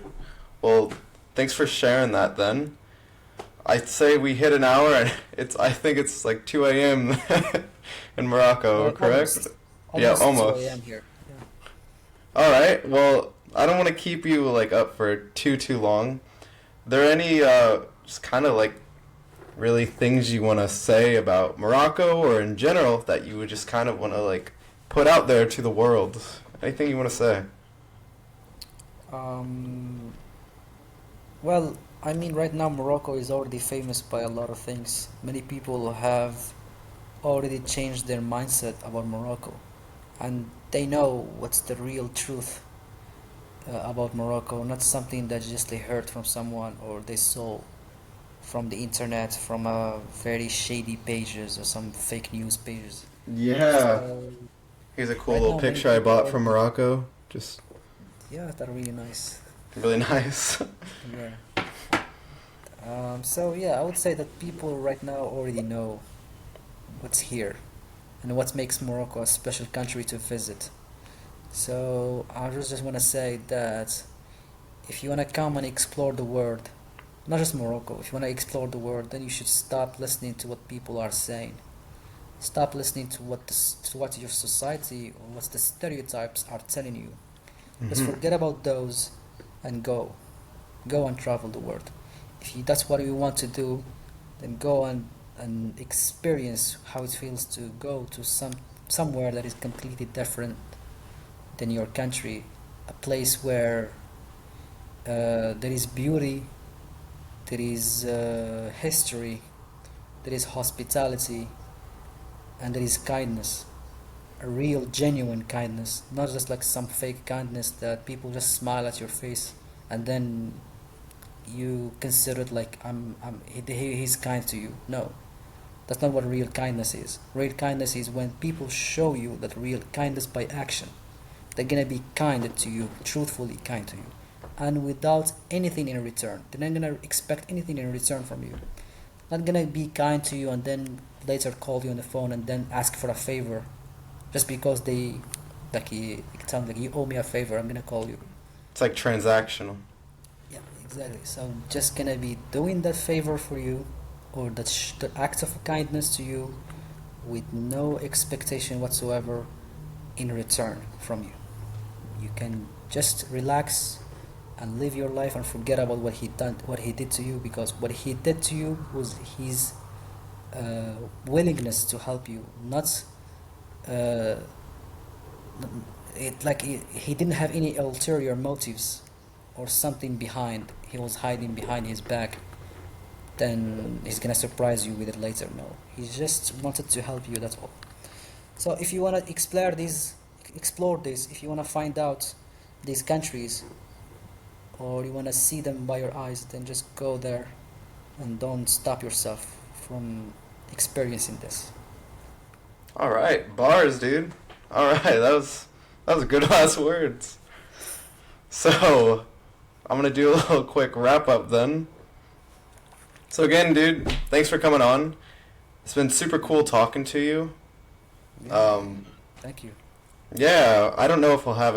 Well, thanks for sharing that then. I'd say we hit an hour and I think it's like 2 a.m. in Morocco, correct? Almost, Yeah, almost 2 almost. a.m. here. Yeah. All right. Well, I don't want to keep you like up for too long. There any just kind of like really things you want to say about Morocco or in general that you would just kind of want to like put out there to the world? Anything you want to say? Um, well, I mean, right now Morocco is already famous by a lot of things. Many people have already changed their mindset about Morocco, and they know what's the real truth about Morocco, not something that just they heard from someone or they saw from the internet, from very shady pages or some fake news pages. Yeah. So Here's a cool right little now, many picture I people bought from already, Morocco. Just yeah, they're really nice. really nice. Yeah. So yeah, I would say that people right now already know what's here and what makes Morocco a special country to visit. So I just want to say that if you want to come and explore the world, not just Morocco, if you want to explore the world, then you should stop listening to what people are saying. Stop listening to to what your society or what the stereotypes are telling you. Just Hmm. forget about those and go. Go and travel the world. If you, that's what you want to do, then go and experience how it feels to go to somewhere that is completely different than your country, a place where there is beauty, there is history, there is hospitality, and there is kindness. A real, genuine kindness, not just like some fake kindness that people just smile at your face and then you consider it like he's kind to you. No, that's not what real kindness is. Real kindness is when people show you that real kindness by action. They're gonna be kind to you, truthfully kind to you, and without anything in return. They're not gonna expect anything in return from you. Not gonna be kind to you and then later call you on the phone and then ask for a favor just because they like you tell them like you owe me a favor. I'm gonna call you. It's like transactional. Yeah, exactly. So I'm just gonna be doing that favor for you, or that act of kindness to you, with no expectation whatsoever in return from you. You can just relax and live your life and forget about what he did to you, because what he did to you was his uh, willingness to help you, not uh, he didn't have any ulterior motives or something behind. He was hiding behind his back. Then he's gonna surprise you with it later. No, he just wanted to help you. That's all. So if you wanna explore this. If you wanna find out these countries, or you wanna see them by your eyes, then just go there, and don't stop yourself from experiencing this. All right, bars, dude. All right, that was good last words. So I'm gonna do a little quick wrap up then. So again, dude, thanks for coming on. It's been super cool talking to you. Yeah, Um, thank you. yeah, I don't know if we'll have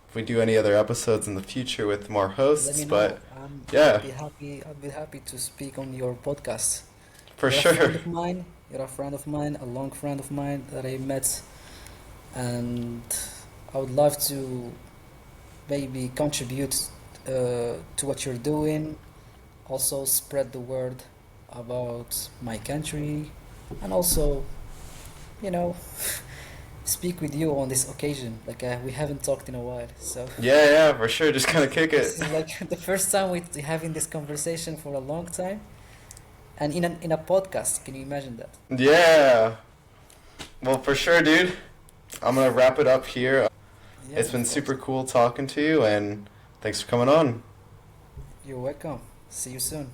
if we do any other episodes in the future with more Let hosts, me but know. I'd yeah, be happy. I'd be happy to speak on your podcast. for You're a friend sure. of mine. You're a friend of mine, a long friend of mine that I met, and I would love to maybe contribute to what you're doing. Also, spread the word about my country, and also, you know, speak with you on this occasion. Like we haven't talked in a while, so Yeah, yeah, for sure. Just kind of kick this it. is like the first time we're having this conversation for a long time, and in a podcast. Can you imagine that? Yeah. Well, for sure, dude. I'm gonna wrap it up here. Yeah, It's been of course. super cool talking to you, and thanks for coming on. You're welcome. See you soon.